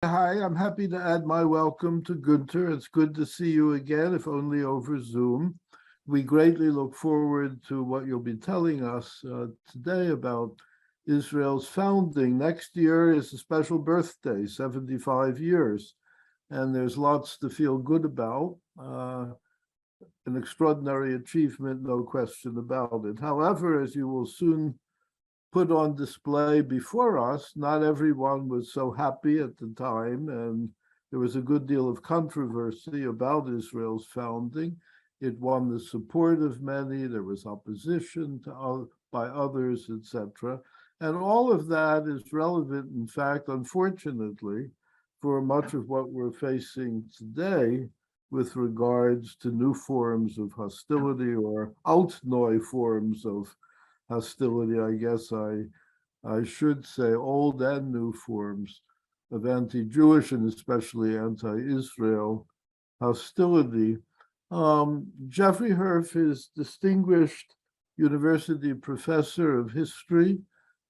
Hi, I'm happy to add my welcome to Gunter. It's good to see you again, if only over Zoom. We greatly look forward to what you'll be telling us today about Israel's founding. Next year is a special birthday, 75 years, and there's lots to feel good about. An extraordinary achievement, no question about it. However, as you will soon put on display before us, not everyone was so happy at the time, and there was a good deal of controversy about Israel's founding. It won the support of many, there was opposition by others, etc. And all of that is relevant, in fact, unfortunately, for much of what we're facing today with regards to new forms of hostility or Altneu forms of hostility, I guess I should say, old and new forms of anti-Jewish and especially anti-Israel hostility. Jeffrey Herf is distinguished university professor of history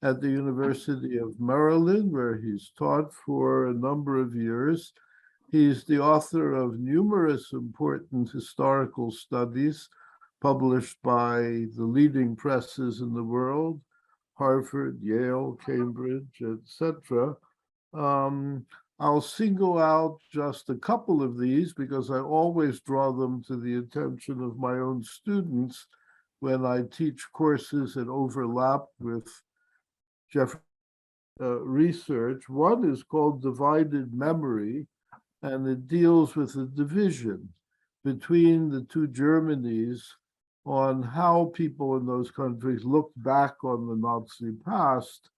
at the University of Maryland, where he's taught for a number of years. He's the author of numerous important historical studies published by the leading presses in the world, Harvard, Yale, Cambridge, etc. Um, I'll single out just a couple of these because I always draw them to the attention of my own students when I teach courses that overlap with Jeffrey's research. One is called Divided Memory, and it deals with the division between the two Germanys on how people in those countries looked back on the Nazi past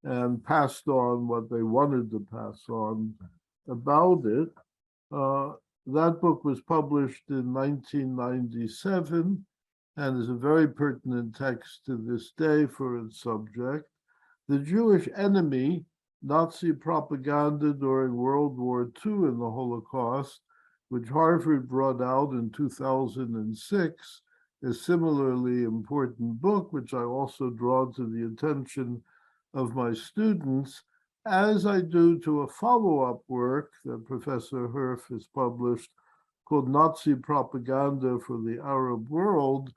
and passed on what they wanted to pass on about it. Uh, that book was published in 1997 and is a very pertinent text to this day for its subject. The Jewish Enemy, Nazi Propaganda During World War II and the Holocaust, which Harvard brought out in 2006, a similarly important book, which I also draw to the attention of my students, as I do to a follow-up work that Professor Herf has published called Nazi Propaganda for the Arab World,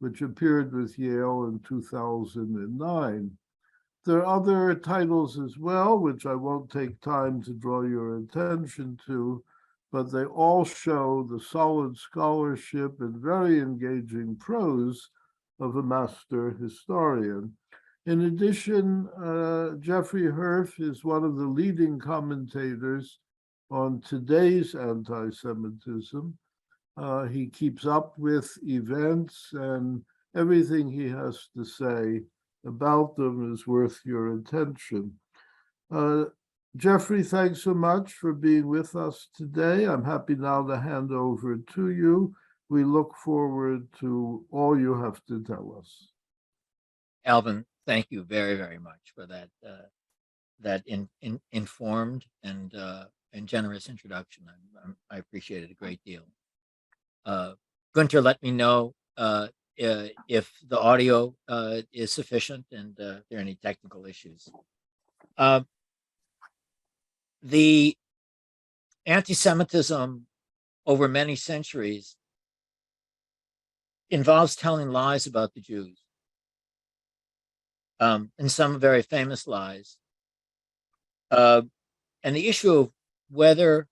which appeared with Yale in 2009. There are other titles as well, which I won't take time to draw your attention to, but they all show the solid scholarship and very engaging prose of a master historian. In addition, Jeffrey Herf is one of the leading commentators on today's anti-Semitism. He keeps up with events, and everything he has to say about them is worth your attention. Jeffrey, thanks so much for being with us today. I'm happy now to hand over to you. We look forward to all you have to tell us. Alvin, thank you very, very much for that informed and generous introduction. I appreciate it a great deal. Gunter, let me know if the audio is sufficient and if there are any technical issues. The anti-Semitism over many centuries involves telling lies about the Jews. And some very famous lies. And the issue of whether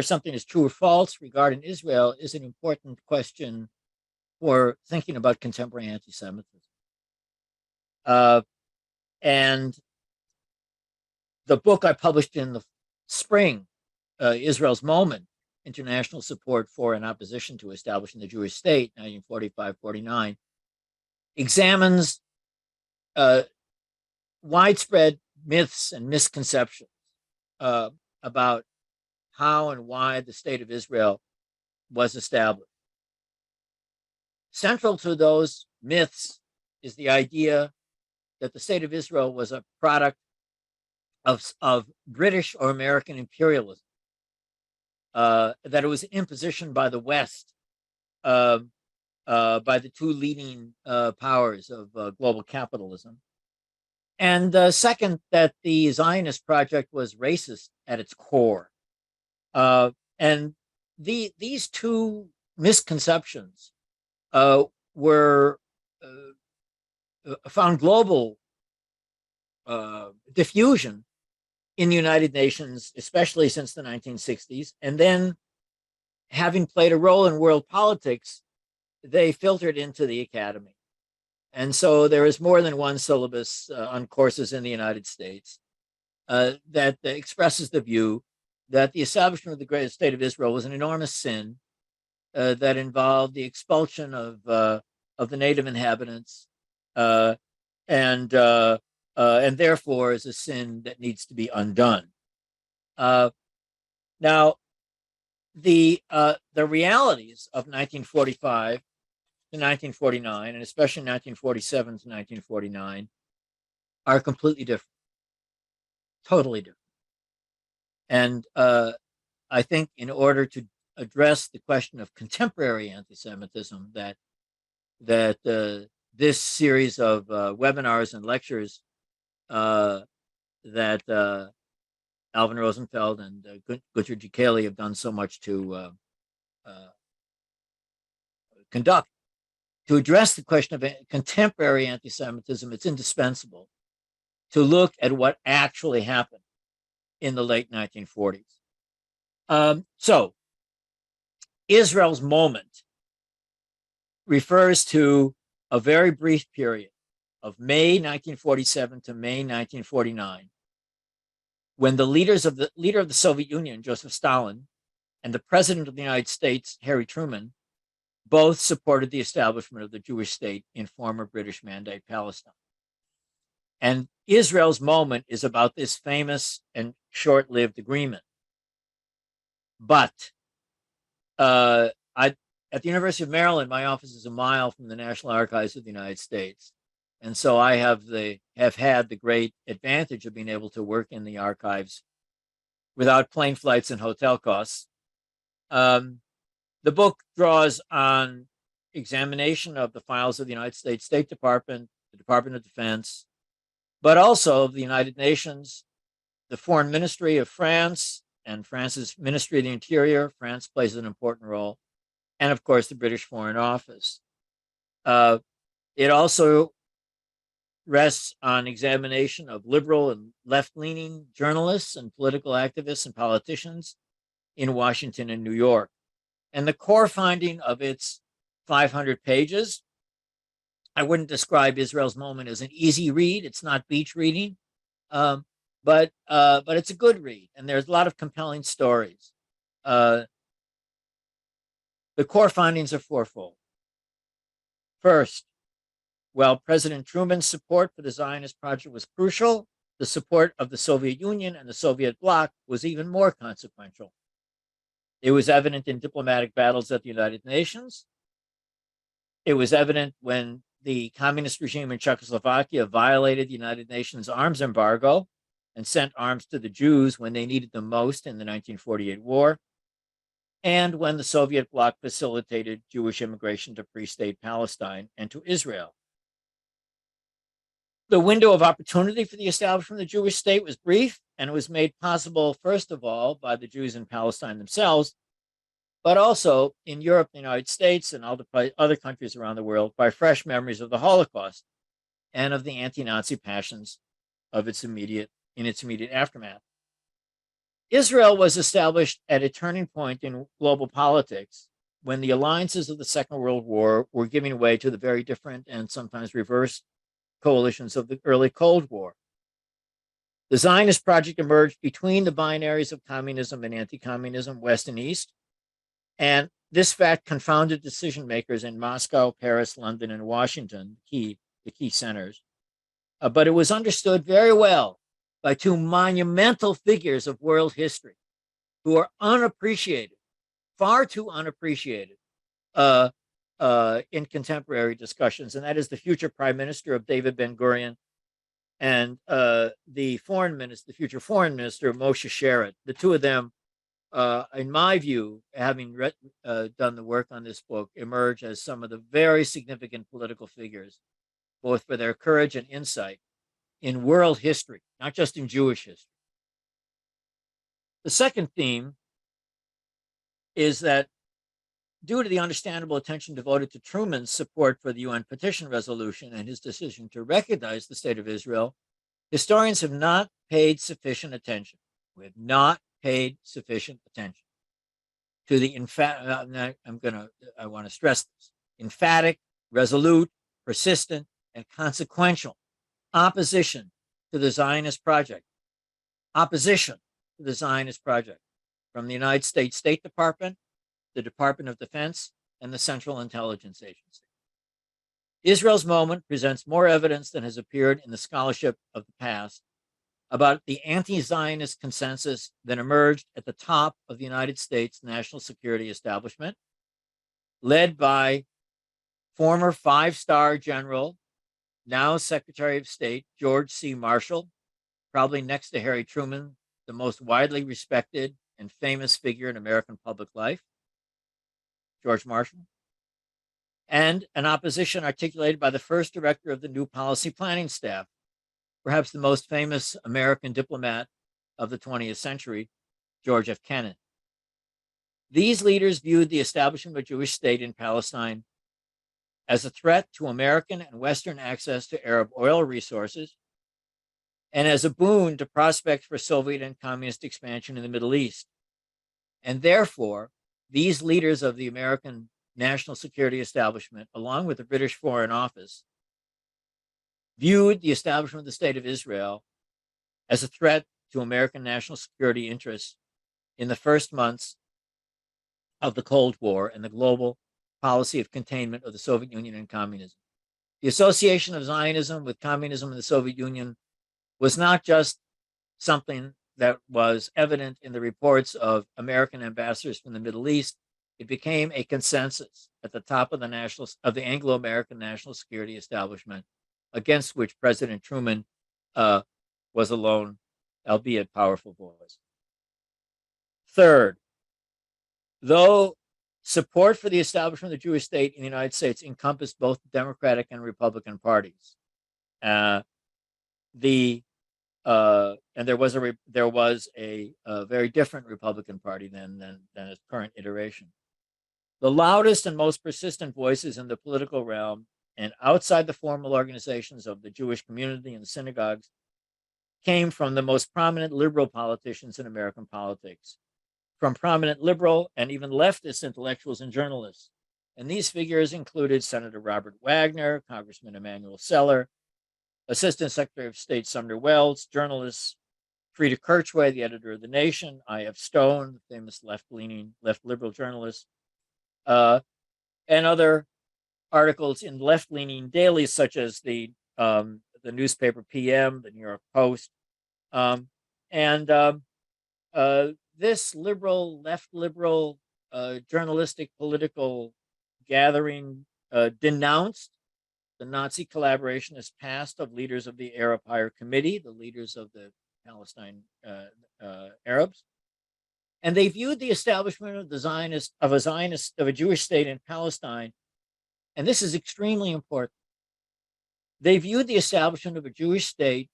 something is true or false regarding Israel is an important question for thinking about contemporary anti-Semitism. And the book I published in the spring, Israel's Moment, International Support for and Opposition to Establishing the Jewish State, 1945-49, examines widespread myths and misconceptions about how and why the State of Israel was established. Central to those myths is the idea that the State of Israel was a product of British or American imperialism. That it was imposition by the West, by the two leading powers of global capitalism, And second, that the Zionist project was racist at its core. And these two misconceptions were found global diffusion in the United Nations, especially since the 1960s. And then, having played a role in world politics, they filtered into the academy. And so there is more than one syllabus on courses in the United States that expresses the view that the establishment of the great state of Israel was an enormous sin that involved the expulsion of the native inhabitants, and therefore is a sin that needs to be undone. Now, the realities of 1945 to 1949, and especially 1947 to 1949, are completely different, totally different. And I think in order to address the question of contemporary anti-Semitism, that this series of webinars and lectures that Alvin Rosenfeld and Gunter Djikeli have done so much to conduct, to address the question of contemporary anti-Semitism, it's indispensable to look at what actually happened in the late 1940s. So, Israel's moment refers to a very brief period of May 1947 to May 1949, when the leader of the Soviet Union, Joseph Stalin, and the President of the United States, Harry Truman, both supported the establishment of the Jewish state in former British Mandate Palestine. And Israel's moment is about this famous and short-lived agreement. But at the University of Maryland, my office is a mile from the National Archives of the United States. And so I have had the great advantage of being able to work in the archives without plane flights and hotel costs. The book draws on examination of the files of the United States State Department, the Department of Defense, but also of the United Nations, the Foreign Ministry of France, and France's Ministry of the Interior. France plays an important role, and of course the British Foreign Office. It also rests on examination of liberal and left-leaning journalists and political activists and politicians in Washington and New York. And the core finding of its 500 pages, I wouldn't describe Israel's moment as an easy read. It's not beach reading, but it's a good read, and there's a lot of compelling stories. The core findings are fourfold. First, while President Truman's support for the Zionist project was crucial, the support of the Soviet Union and the Soviet bloc was even more consequential. It was evident in diplomatic battles at the United Nations. It was evident when the communist regime in Czechoslovakia violated the United Nations arms embargo and sent arms to the Jews when they needed them most in the 1948 war, and when the Soviet bloc facilitated Jewish immigration to Free State Palestine and to Israel. The window of opportunity for the establishment of the Jewish state was brief, and it was made possible, first of all, by the Jews in Palestine themselves, but also in Europe, the United States, and other countries around the world by fresh memories of the Holocaust and of the anti-Nazi passions of its immediate aftermath. Israel was established at a turning point in global politics when the alliances of the Second World War were giving way to the very different and sometimes reversed coalitions of the early Cold War. The Zionist project emerged between the binaries of communism and anti-communism, West and East, and this fact confounded decision makers in Moscow, Paris, London, and Washington, the key centers. But it was understood very well by two monumental figures of world history who are unappreciated, far too unappreciated in contemporary discussions, and that is the future Prime Minister of David Ben-Gurion and the future Foreign Minister Moshe Sharett. The two of them, in my view, having done the work on this book, emerge as some of the very significant political figures, both for their courage and insight in world history, not just in Jewish history. The second theme is that due to the understandable attention devoted to Truman's support for the UN petition resolution and his decision to recognize the state of Israel, historians have not paid sufficient attention. We have not paid sufficient attention to the I want to stress this: emphatic, resolute, persistent, and consequential opposition to the Zionist project. Opposition to the Zionist project from the United States State Department, the Department of Defense, and the Central Intelligence Agency. Israel's moment presents more evidence than has appeared in the scholarship of the past about the anti-Zionist consensus that emerged at the top of the United States national security establishment, led by former five-star general, now Secretary of State, George C. Marshall, probably next to Harry Truman, the most widely respected and famous figure in American public life, George Marshall, and an opposition articulated by the first director of the new policy planning staff, perhaps the most famous American diplomat of the 20th century, George F. Kennan. These leaders viewed the establishment of a Jewish state in Palestine as a threat to American and Western access to Arab oil resources and as a boon to prospects for Soviet and communist expansion in the Middle East. And therefore, these leaders of the American national security establishment, along with the British Foreign Office, viewed the establishment of the State of Israel as a threat to American national security interests in the first months of the Cold War and the global policy of containment of the Soviet Union and communism. The association of Zionism with communism in the Soviet Union was not just something that was evident in the reports of American ambassadors from the Middle East. It became a consensus at the top of the Anglo-American national security establishment, against which President Truman was alone, albeit powerful voice. Third, though support for the establishment of the Jewish state in the United States encompassed both the Democratic and Republican parties, and there was a very different Republican Party than its current iteration. The loudest and most persistent voices in the political realm and outside the formal organizations of the Jewish community and the synagogues came from the most prominent liberal politicians in American politics, from prominent liberal and even leftist intellectuals and journalists. And these figures included Senator Robert Wagner, Congressman Emanuel Seller, Assistant Secretary of State Sumner Welles, journalists Frida Kirchway, the editor of The Nation, I.F. Stone, the famous left liberal journalist, and other articles in left-leaning dailies such as the newspaper PM, the New York Post, this left liberal journalistic political gathering denounced the Nazi collaborationist past of leaders of the Arab Higher Committee, the leaders of the Palestine Arabs, and they viewed the establishment of a Jewish state in Palestine, and this is extremely important. They viewed the establishment of a Jewish state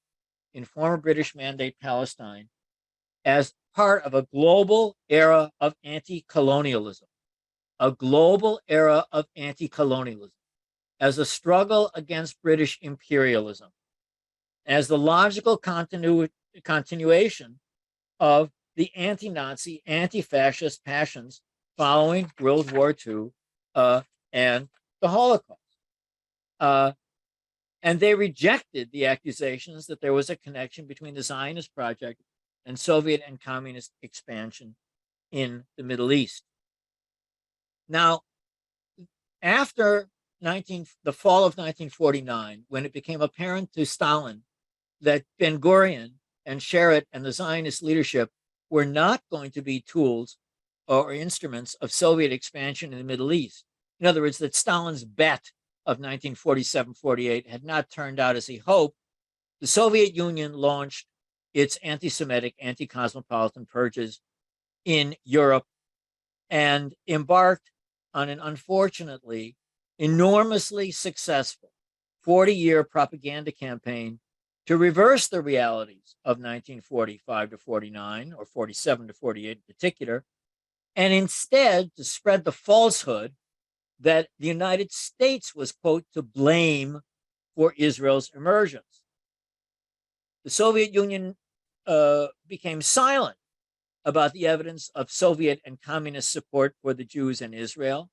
in former British Mandate Palestine as part of a global era of anti-colonialism, as a struggle against British imperialism, as the logical continuation of the anti-Nazi, anti-fascist passions following World War II and the Holocaust. And they rejected the accusations that there was a connection between the Zionist project and Soviet and communist expansion in the Middle East. Now, after the fall of 1949, when it became apparent to Stalin that Ben-Gurion and Sherrod and the Zionist leadership were not going to be tools or instruments of Soviet expansion in the Middle East. In other words, that Stalin's bet of 1947-48 had not turned out as he hoped, the Soviet Union launched its anti-Semitic, anti-cosmopolitan purges in Europe and embarked on an unfortunately enormously successful 40-year propaganda campaign to reverse the realities of 1945 to 49, or 47 to 48 in particular, and instead to spread the falsehood that the United States was, quote, to blame for Israel's emergence. The Soviet Union became silent about the evidence of Soviet and communist support for the Jews in Israel,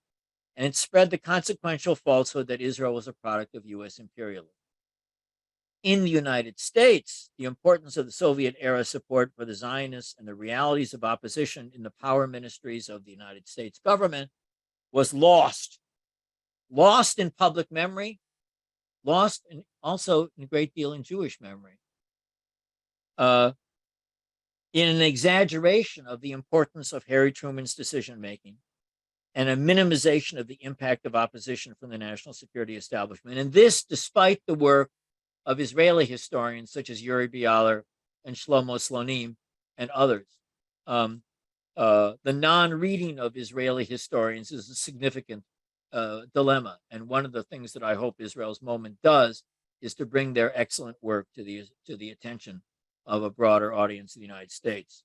and it spread the consequential falsehood that Israel was a product of US imperialism. In the United States, the importance of the Soviet era support for the Zionists and the realities of opposition in the power ministries of the United States government was lost in public memory, lost also in a great deal in Jewish memory. In an exaggeration of the importance of Harry Truman's decision-making and a minimization of the impact of opposition from the national security establishment. And this, despite the work of Israeli historians such as Yuri Bialer and Shlomo Slonim and others. The non-reading of Israeli historians is a significant dilemma. And one of the things that I hope Israel's Moment does is to bring their excellent work to the attention of a broader audience in the United States.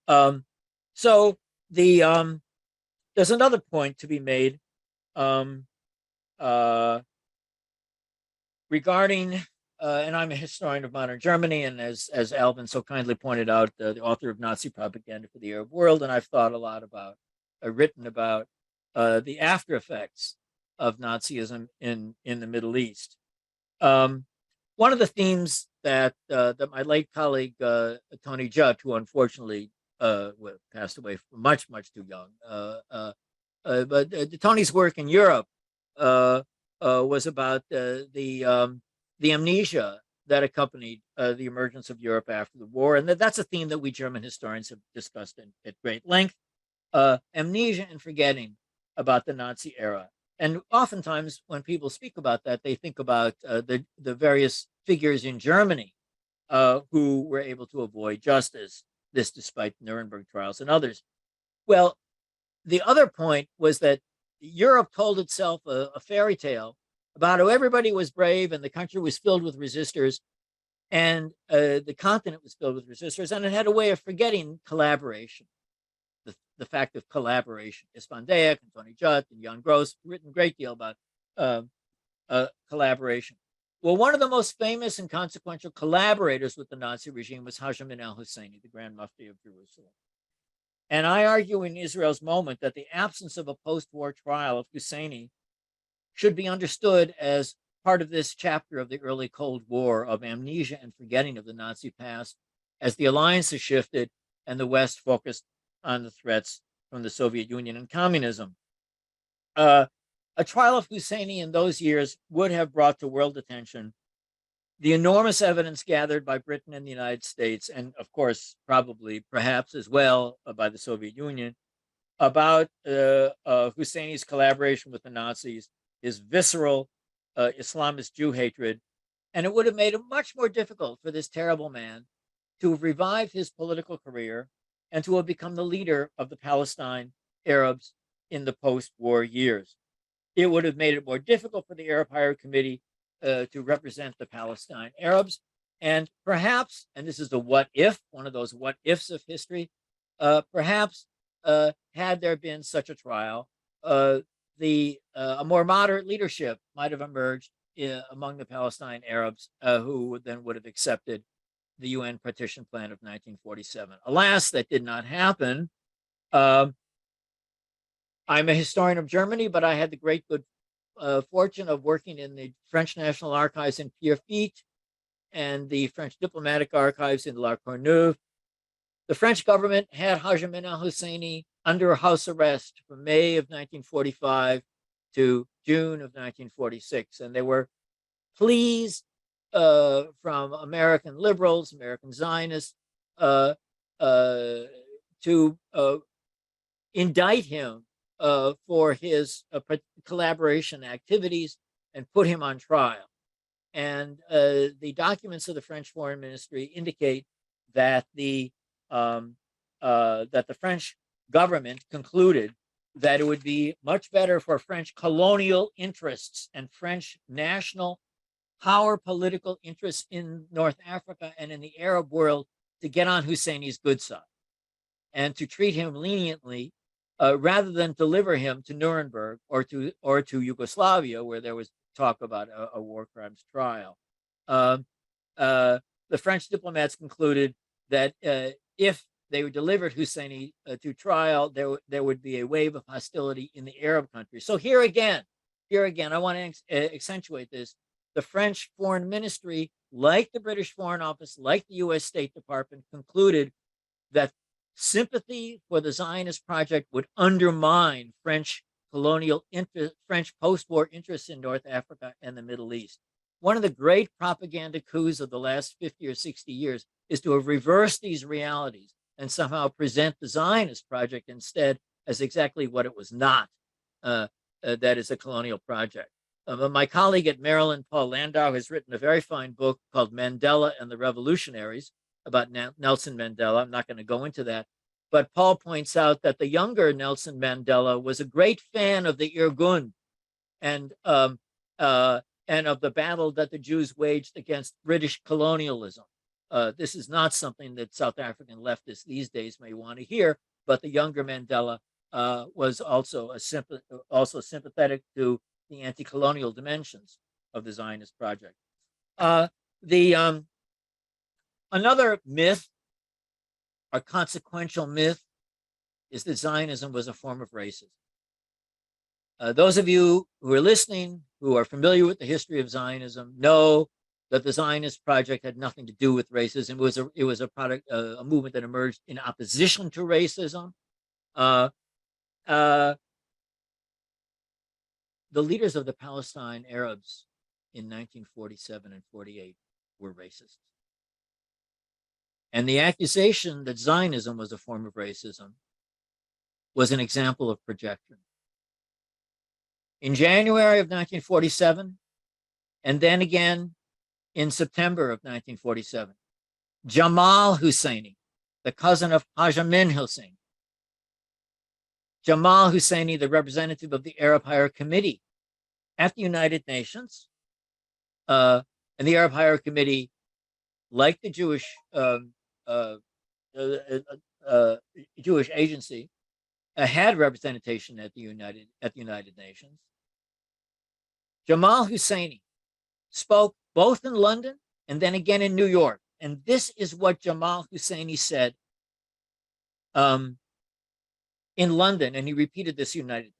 So there's another point to be made regarding, and I'm a historian of modern Germany, and as Alvin so kindly pointed out, the author of Nazi Propaganda for the Arab World, and I've thought a lot about, written about the after effects of Nazism in the Middle East. One of the themes that my late colleague Tony Judd, who unfortunately passed away much too young, but Tony's work in Europe was about the amnesia that accompanied the emergence of Europe after the war, and that's a theme that we German historians have discussed at great length. Amnesia and forgetting about the Nazi era. And oftentimes when people speak about that, they think about the various figures in Germany who were able to avoid justice, this despite Nuremberg trials and others. Well, the other point was that Europe told itself a fairy tale about how everybody was brave and the country was filled with resistors, and the continent was filled with resistors, and it had a way of forgetting collaboration. The fact of collaboration. István Deák and Tony Judd and Jan Gross written a great deal about collaboration. Well, one of the most famous and consequential collaborators with the Nazi regime was Hajj al-Husseini, the Grand Mufti of Jerusalem. And I argue in Israel's Moment that the absence of a post-war trial of Husseini should be understood as part of this chapter of the early Cold War of amnesia and forgetting of the Nazi past as the alliances shifted and the West focused on the threats from the Soviet Union and communism. A trial of Husseini in those years would have brought to world attention the enormous evidence gathered by Britain and the United States, and of course, probably, perhaps as well by the Soviet Union, about Husseini's collaboration with the Nazis, his visceral Islamist Jew hatred, and it would have made it much more difficult for this terrible man to have revived his political career and to have become the leader of the Palestine Arabs in the post-war years. It would have made it more difficult for the Arab Higher Committee to represent the Palestine Arabs. And perhaps, and this is the what if, one of those what ifs of history, perhaps had there been such a trial, a more moderate leadership might have emerged among the Palestine Arabs who then would have accepted the UN partition plan of 1947. Alas, that did not happen. I'm a historian of Germany, but I had the great good fortune of working in the French National Archives in Pierrefitte and the French Diplomatic Archives in La Courneuve. The French government had Hajj al-Husseini under house arrest from May of 1945 to June of 1946, and there were pleas from American liberals, American Zionists, to indict him for his collaboration activities and put him on trial. And the documents of the French Foreign Ministry indicate that the French government concluded that it would be much better for French colonial interests and French national power political interests in North Africa and in the Arab world to get on Husseini's good side and to treat him leniently rather than deliver him to Nuremberg or to Yugoslavia, where there was talk about a war crimes trial. The French diplomats concluded that if they delivered Husseini to trial, there would be a wave of hostility in the Arab countries. So here again, I want to accentuate this. The French Foreign Ministry, like the British Foreign Office, like the U.S. State Department, concluded that sympathy for the Zionist project would undermine French post-war interests in North Africa and the Middle East. One of the great propaganda coups of the last 50 or 60 years is to have reversed these realities and somehow present the Zionist project instead as exactly what it was not, that is a colonial project. My colleague at Maryland, Paul Landau, has written a very fine book called Mandela and the Revolutionaries about Nelson Mandela. I'm not going to go into that. But Paul points out that the younger Nelson Mandela was a great fan of the Irgun and of the battle that the Jews waged against British colonialism. This is not something that South African leftists these days may want to hear, but the younger Mandela was also sympathetic to the anti-colonial dimensions of the Zionist project. Another myth, or consequential myth, is that Zionism was a form of racism. Those of you who are listening, who are familiar with the history of Zionism, know that the Zionist project had nothing to do with racism. It was a movement that emerged in opposition to racism. The leaders of the Palestine Arabs in 1947 and 48 were racist. And the accusation that Zionism was a form of racism was an example of projection. In January of 1947, and then again in September of 1947, Jamal Husseini, the cousin of Haj Amin Hussein, Jamal Husseini, the representative of the Arab Higher Committee at the United Nations, and the Arab Higher Committee, like the Jewish agency, had representation at the United Nations. Jamal Husseini spoke both in London and then again in New York, and this is what Jamal Husseini said in London, and he repeated this United Nations.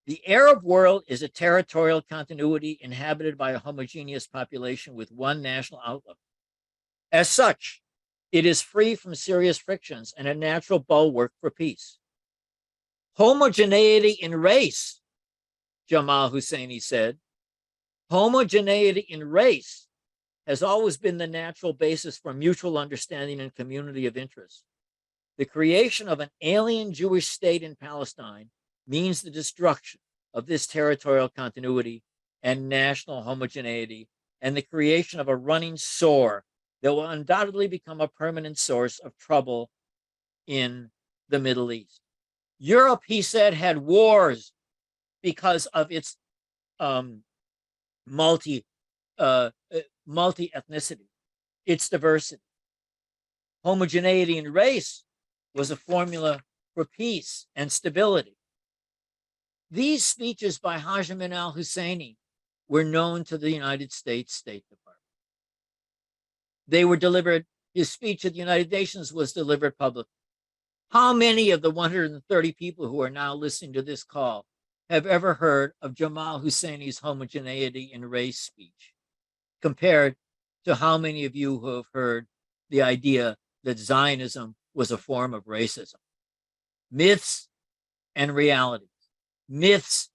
The Arab world is a territorial continuity inhabited by a homogeneous population with one national outlook. As such, it is free from serious frictions and a natural bulwark for peace. Homogeneity in race, Jamal Husseini said, homogeneity in race has always been the natural basis for mutual understanding and community of interest. The creation of an alien Jewish state in Palestine means the destruction of this territorial continuity and national homogeneity, and the creation of a running sore that will undoubtedly become a permanent source of trouble in the Middle East. Europe, he said, had wars because of its multi-ethnicity, its diversity. Homogeneity in race was a formula for peace and stability. These speeches by Haj Amin al-Husseini were known to the United States State Department. They were delivered, his speech at the United Nations was delivered publicly. How many of the 130 people who are now listening to this call have ever heard of Jamal Husseini's homogeneity in race speech, compared to how many of you who have heard the idea that Zionism was a form of racism? Myths and realities. Myths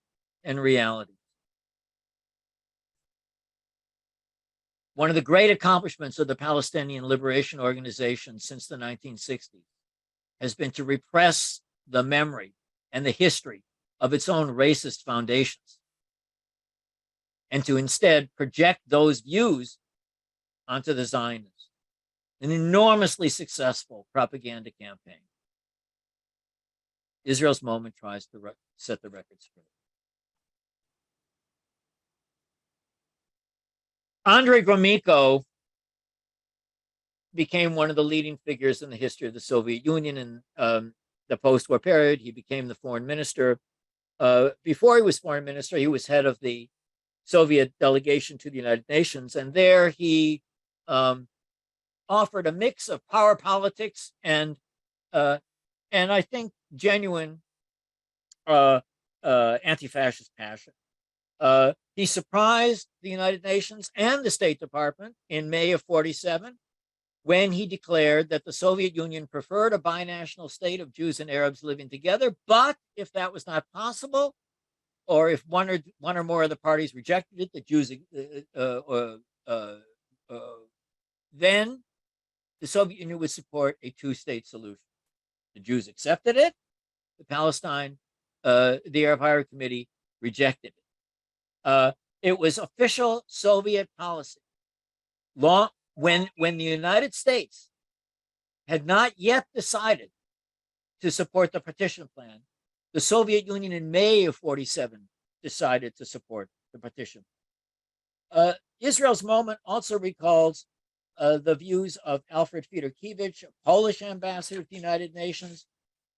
and realities. One of the great accomplishments of the Palestinian Liberation Organization since the 1960s has been to repress the memory and the history of its own racist foundations, and to instead project those views onto the Zionists. An enormously successful propaganda campaign. Israel's Moment tries to set the record straight. Andrei Gromyko became one of the leading figures in the history of the Soviet Union in the post-war period. He became the foreign minister. Before he was foreign minister, he was head of the Soviet delegation to the United Nations, and there he offered a mix of power politics and I think genuine anti-fascist passion. He surprised the United Nations and the State Department in May of 47 when he declared that the Soviet Union preferred a binational state of Jews and Arabs living together, but if that was not possible, or if one or more of the parties rejected it, the Jews, then the Soviet Union would support a two-state solution. The Jews accepted it. The Arab Higher Committee rejected it. It was official Soviet policy. When the United States had not yet decided to support the partition plan, the Soviet Union in May of 47 decided to support the partition. Israel's moment also recalls the views of Alfred Fedorkiewicz, a Polish ambassador to the United Nations,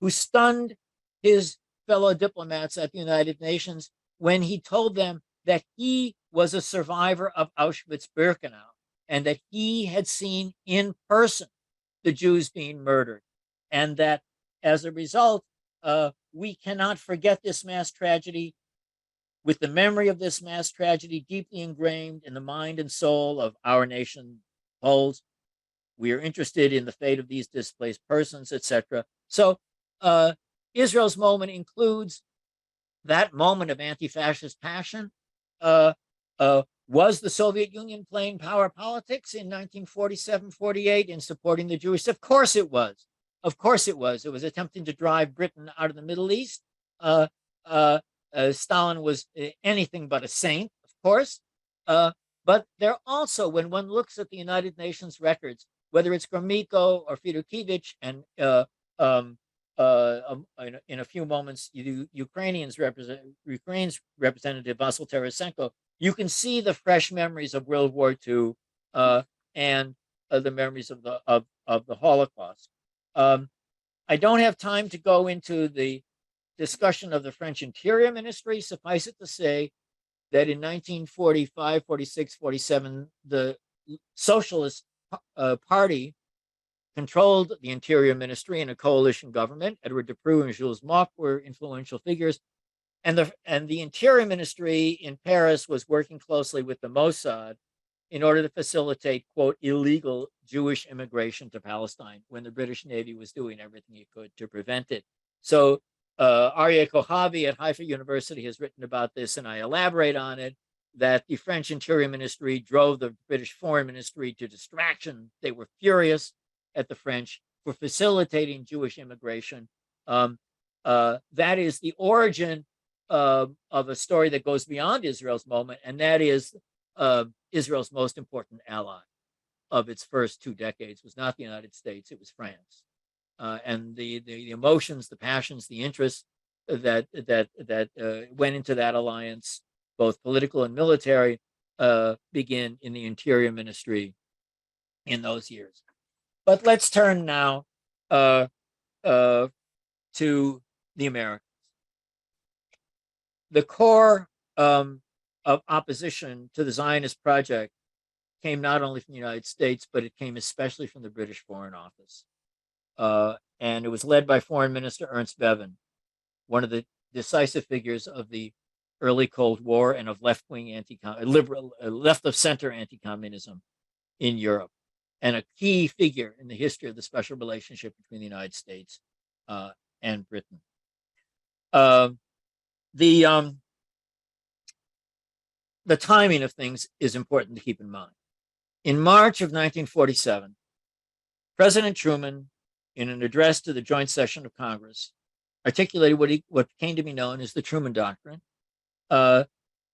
who stunned his fellow diplomats at the United Nations when he told them that he was a survivor of Auschwitz-Birkenau and that he had seen in person the Jews being murdered, and that as a result, we cannot forget this mass tragedy. With the memory of this mass tragedy deeply ingrained in the mind and soul of our nation, Poles, we are interested in the fate of these displaced persons, etc. So Israel's moment includes that moment of anti-fascist passion. Was the Soviet Union playing power politics in 1947-48 in supporting the Jewish? Of course it was. Of course it was. It was attempting to drive Britain out of the Middle East. Stalin was anything but a saint, of course. But there also, when one looks at the United Nations records, whether it's Gromyko or Fedorkiewicz, and in a few moments, Ukraine's representative Vasyl Tarasenko, you can see the fresh memories of World War II and the memories of the Holocaust. I don't have time to go into the discussion of the French Interior Ministry. Suffice it to say that in 1945, 46, 47, the Socialist Party controlled the Interior Ministry in a coalition government. Edward Depreux and Jules Mock were influential figures. And the Interior Ministry in Paris was working closely with the Mossad in order to facilitate, quote, illegal Jewish immigration to Palestine when the British Navy was doing everything it could to prevent it. So Aryeh Kohavi at Haifa University has written about this, and I elaborate on it, that the French Interior Ministry drove the British Foreign Ministry to distraction. They were furious at the French for facilitating Jewish immigration. That is the origin of a story that goes beyond Israel's moment, and that is Israel's most important ally of its first 2 decades was not the United States, it was France. And the emotions, the passions, the interests that went into that alliance, both political and military, begin in the Interior Ministry in those years. But let's turn now to the Americans. The core of opposition to the Zionist project came not only from the United States, but it came especially from the British Foreign Office. And it was led by Foreign Minister Ernst Bevin, one of the decisive figures of the early Cold War and of left-wing liberal, left-of-center anti-communism in Europe, and a key figure in the history of the special relationship between the United States and Britain. The timing of things is important to keep in mind. In March of 1947, President Truman, in an address to the joint session of Congress, articulated what came to be known as the Truman Doctrine,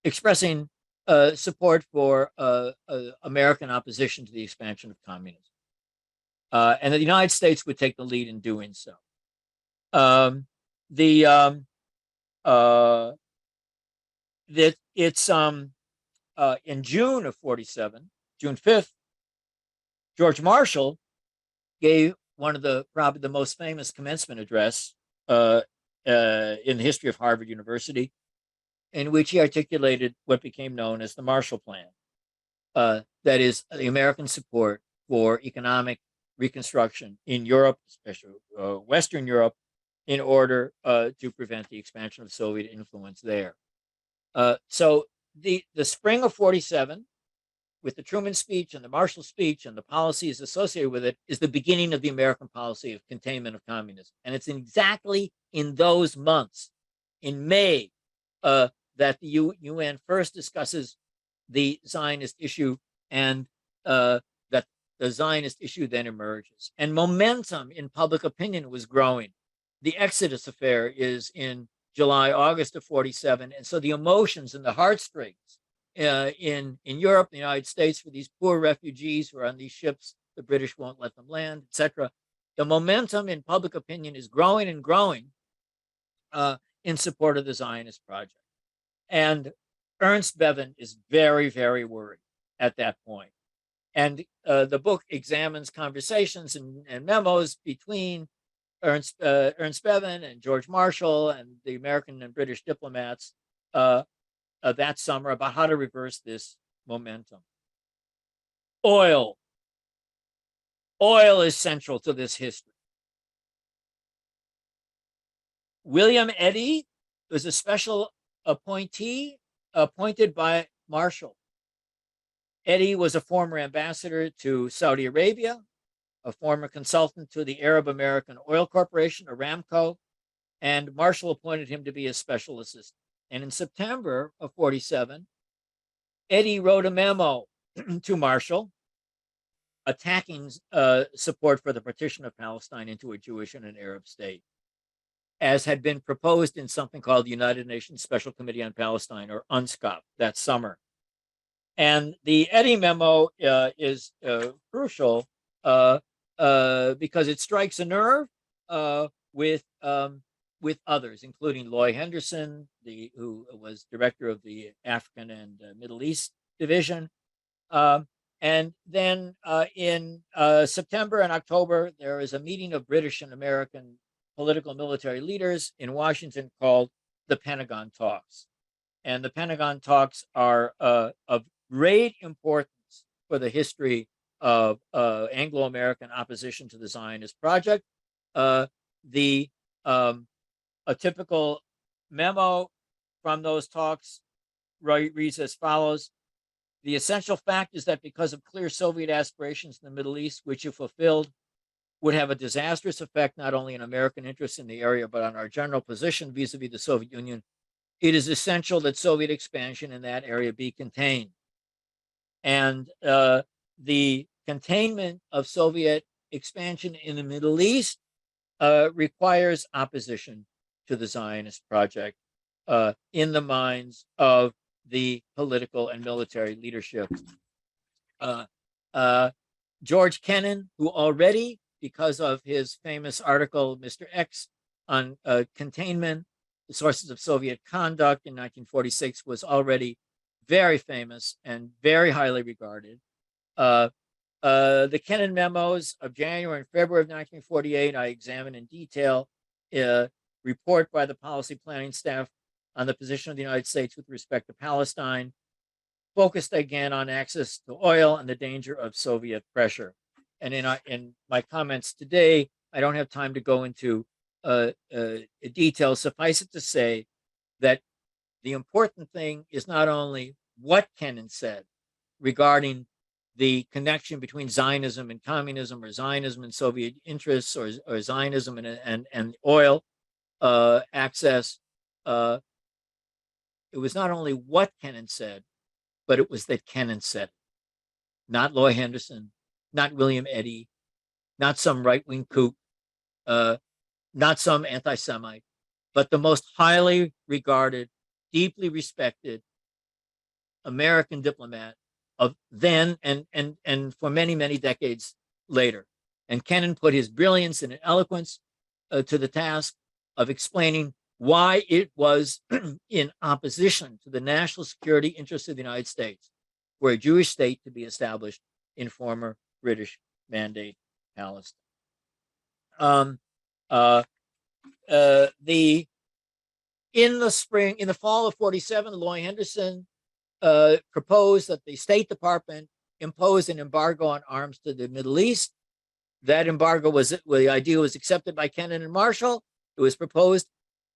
expressing support for American opposition to the expansion of communism, and that the United States would take the lead in doing so. in June of 47, June 5th, George Marshall gave one of the probably the most famous commencement address in the history of Harvard University, in which he articulated what became known as the Marshall Plan. That is the American support for economic reconstruction in Europe, especially Western Europe, in order to prevent the expansion of Soviet influence there. So the spring of 47, with the Truman speech and the Marshall speech and the policies associated with it, is the beginning of the American policy of containment of communism. And it's exactly in those months, in May, that the UN first discusses the Zionist issue, and that the Zionist issue then emerges. And momentum in public opinion was growing. The Exodus affair is in July, August of 47. And so the emotions and the heartstrings in Europe, the United States, for these poor refugees who are on these ships, the British won't let them land, etc. The momentum in public opinion is growing and growing in support of the Zionist project. And Ernst Bevin is very, very worried at that point. And the book examines conversations and memos between Ernst Bevin and George Marshall and the American and British diplomats that summer about how to reverse this momentum. Oil. Oil is central to this history. William Eddy was a special appointee appointed by Marshall. Eddy was a former ambassador to Saudi Arabia, a former consultant to the Arab American Oil Corporation, Aramco, and Marshall appointed him to be a special assistant. And in September of 47, Eddy wrote a memo to Marshall attacking support for the partition of Palestine into a Jewish and an Arab state, as had been proposed in something called the United Nations Special Committee on Palestine, or UNSCOP, that summer. And the Eddy memo is crucial because it strikes a nerve with others, including Loy Henderson, who was director of the African and Middle East Division. And then in September and October, there is a meeting of British and American political and military leaders in Washington called the Pentagon Talks. And the Pentagon Talks are of great importance for the history of Anglo-American opposition to the Zionist project. A typical memo from those talks reads as follows: the essential fact is that because of clear Soviet aspirations in the Middle East, which if fulfilled, would have a disastrous effect not only on American interests in the area, but on our general position vis-a-vis the Soviet Union, it is essential that Soviet expansion in that area be contained. And the containment of Soviet expansion in the Middle East requires opposition to the Zionist project in the minds of the political and military leadership. George Kennan, who already, because of his famous article, Mr. X, on containment, the sources of Soviet conduct in 1946, was already very famous and very highly regarded. The Kennan memos of January and February of 1948, I examine in detail. Report by the policy planning staff on the position of the United States with respect to Palestine, focused again on access to oil and the danger of Soviet pressure. And in my comments today, I don't have time to go into details. Suffice it to say that the important thing is not only what Kennan said regarding the connection between Zionism and communism, or Zionism and Soviet interests, or Zionism and oil access. It was not only what Kennan said, but it was that Kennan said it. Not Loy Henderson, not William Eddy, not some right-wing kook, not some anti-Semite, but the most highly regarded, deeply respected American diplomat of then and for many, many decades later. And Kennan put his brilliance and eloquence to the task of explaining why it was in opposition to the national security interests of the United States for a Jewish state to be established in former British Mandate Palestine. In the fall of 47, Loy Henderson proposed that the State Department impose an embargo on arms to the Middle East. That embargo the idea was accepted by Kennan and Marshall. It was proposed,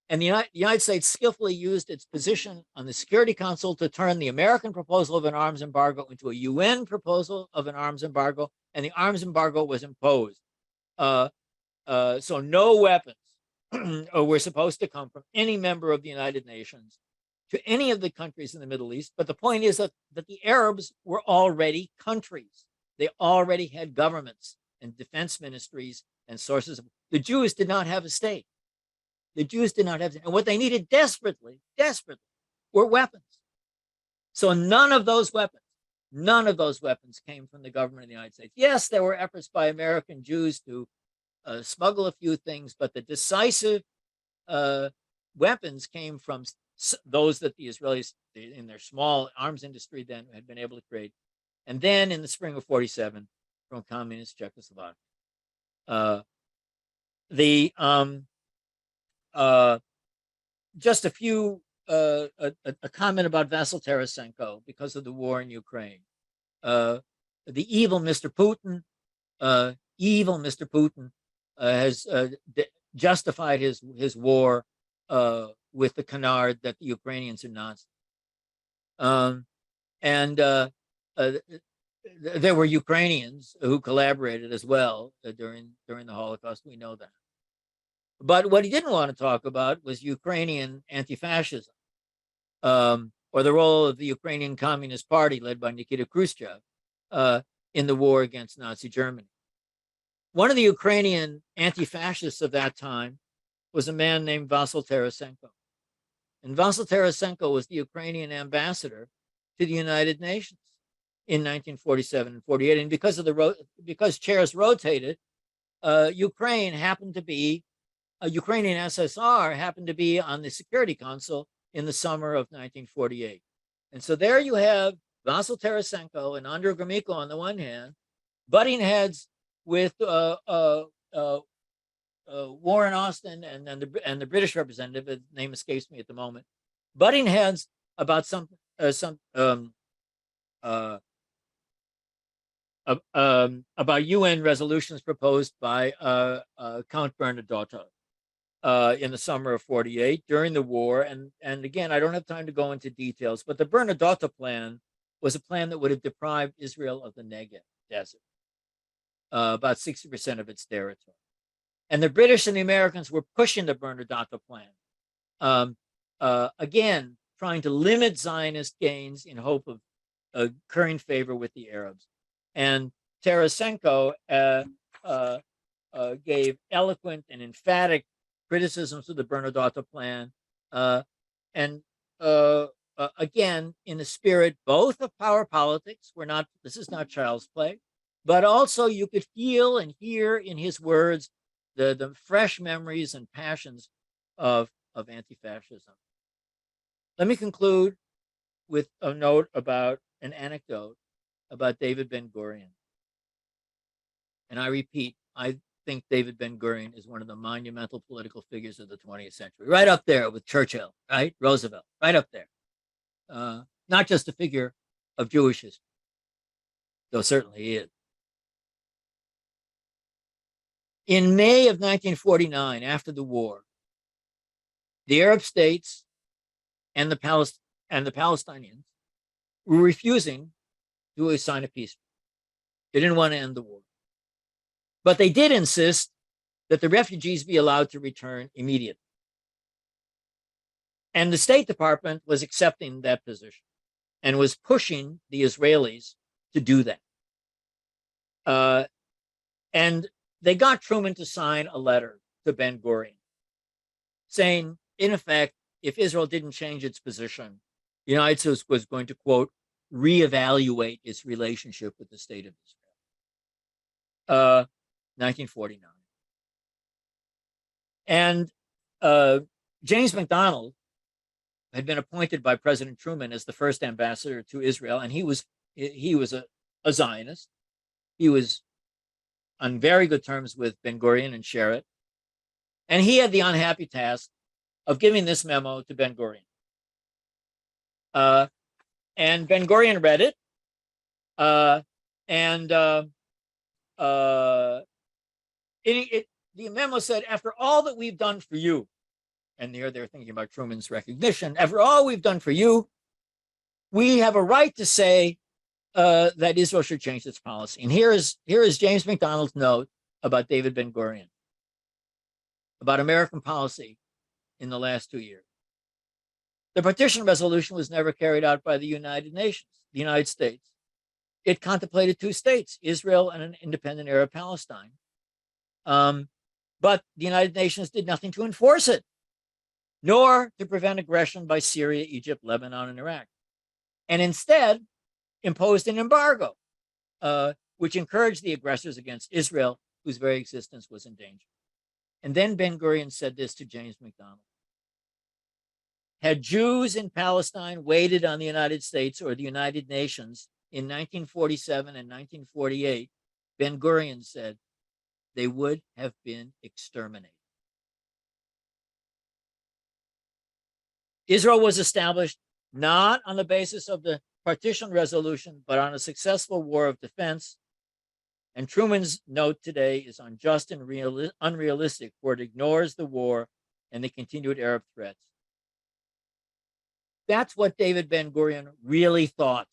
and the United States skillfully used its position on the Security Council to turn the American proposal of an arms embargo into a UN proposal of an arms embargo, and the arms embargo was imposed. So no weapons were supposed to come from any member of the United Nations to any of the countries in the Middle East. But the point is that the Arabs were already countries. They already had governments and defense ministries and sources. The Jews did not have a state. The Jews did not have, and what they needed desperately were weapons. So none of those weapons came from the government of the United States. Yes, there were efforts by American Jews to smuggle a few things, but the decisive weapons came from those that the Israelis, in their small arms industry then, had been able to create. And then in the spring of 47, from communist Czechoslovakia. Just a comment about Vasyl Tarasenko because of the war in Ukraine. The evil Mr. Putin has justified his war with the canard that the Ukrainians are Nazis. There were Ukrainians who collaborated as well during the Holocaust. We know that. But what he didn't want to talk about was Ukrainian anti-fascism, or the role of the Ukrainian Communist Party led by Nikita Khrushchev in the war against Nazi Germany. One of the Ukrainian anti-fascists of that time was a man named Vasyl Tarasenko. And Vasyl Tarasenko was the Ukrainian ambassador to the United Nations in 1947 and 48. And because chairs rotated, Ukrainian SSR happened to be on the Security Council in the summer of 1948. And so there you have Vasyl Tarasenko and Andrei Gromyko on the one hand, butting heads with Warren Austin and the British representative, his name escapes me at the moment, butting heads about about UN resolutions proposed by Count Bernadotte in the summer of 48 during the war. And again, I don't have time to go into details, but the Bernadotte plan was a plan that would have deprived Israel of the Negev desert, about 60% of its territory. And the British and the Americans were pushing the Bernadotte plan, again, trying to limit Zionist gains in hope of currying favor with the Arabs. And Tarasenko gave eloquent and emphatic criticisms of the Bernadotte plan, and again, in the spirit both of power politics. This is not child's play, but also you could feel and hear in his words the fresh memories and passions of anti-fascism. Let me conclude with a note about an anecdote about David Ben-Gurion. And I repeat, I think David Ben-Gurion is one of the monumental political figures of the 20th century, right up there with Churchill, right? Roosevelt, right up there. Not just a figure of Jewish history, though certainly he is. In May of 1949, after the war, the Arab states and the Palestinians were refusing to sign a peace. They didn't want to end the war. But they did insist that the refugees be allowed to return immediately. And the State Department was accepting that position and was pushing the Israelis to do that. And they got Truman to sign a letter to Ben-Gurion saying, in effect, if Israel didn't change its position, the United States was going to, quote, reevaluate its relationship with the state of Israel. 1949. And James MacDonald had been appointed by President Truman as the first ambassador to Israel, and he was a Zionist. He was on very good terms with Ben Gurion and Sherrod, and he had the unhappy task of giving this memo to Ben Gurion. And Ben Gurion read it, the memo said, after all that we've done for you, and they're thinking about Truman's recognition, after all we've done for you, we have a right to say that Israel should change its policy. And here is James MacDonald's note about David Ben Gurion, about American policy in the last 2 years. The partition resolution was never carried out by the United Nations, the United States. It contemplated 2 states, Israel and an independent Arab Palestine. But the United Nations did nothing to enforce it, nor to prevent aggression by Syria, Egypt, Lebanon, and Iraq. And instead imposed an embargo, which encouraged the aggressors against Israel, whose very existence was in danger. And then Ben Gurion said this to James MacDonald: had Jews in Palestine waited on the United States or the United Nations in 1947 and 1948, Ben Gurion said, they would have been exterminated. Israel was established not on the basis of the partition resolution, but on a successful war of defense. And Truman's note today is unjust and unrealistic, for it ignores the war and the continued Arab threats. That's what David Ben Gurion really thought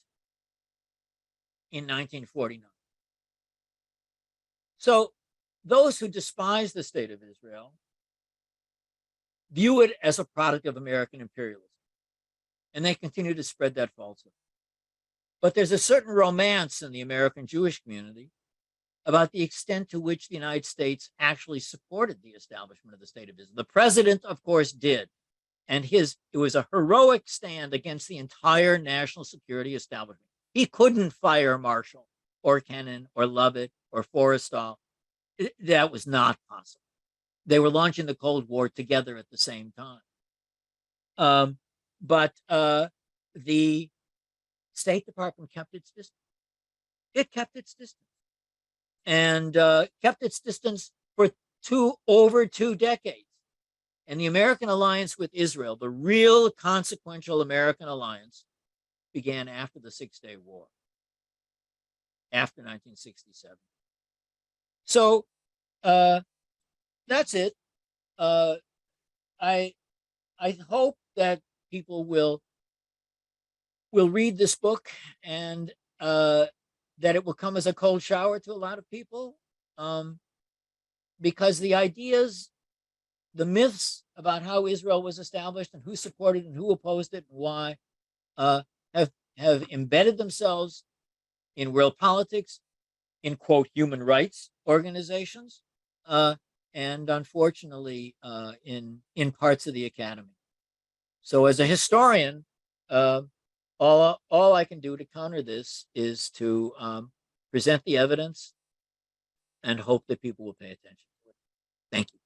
in 1949. So those who despise the state of Israel view it as a product of American imperialism, and they continue to spread that falsehood. But there's a certain romance in the American Jewish community about the extent to which the United States actually supported the establishment of the state of Israel. The president, of course, did. And it was a heroic stand against the entire national security establishment. He couldn't fire Marshall or Kennan or Lovett or Forrestal. That was not possible. They were launching the Cold War together at the same time. But the State Department kept its distance. It kept its distance. And kept its distance for over 2 decades. And the American alliance with Israel, the real consequential American alliance, began after the Six-Day War, after 1967. So that's it. I hope that people will read this book, and that it will come as a cold shower to a lot of people, because the ideas, the myths about how Israel was established and who supported and who opposed it and why, have embedded themselves in world politics, in, quote, human rights organizations, and unfortunately in parts of the academy. So as a historian, all I can do to counter this is to present the evidence and hope that people will pay attention to it. Thank you.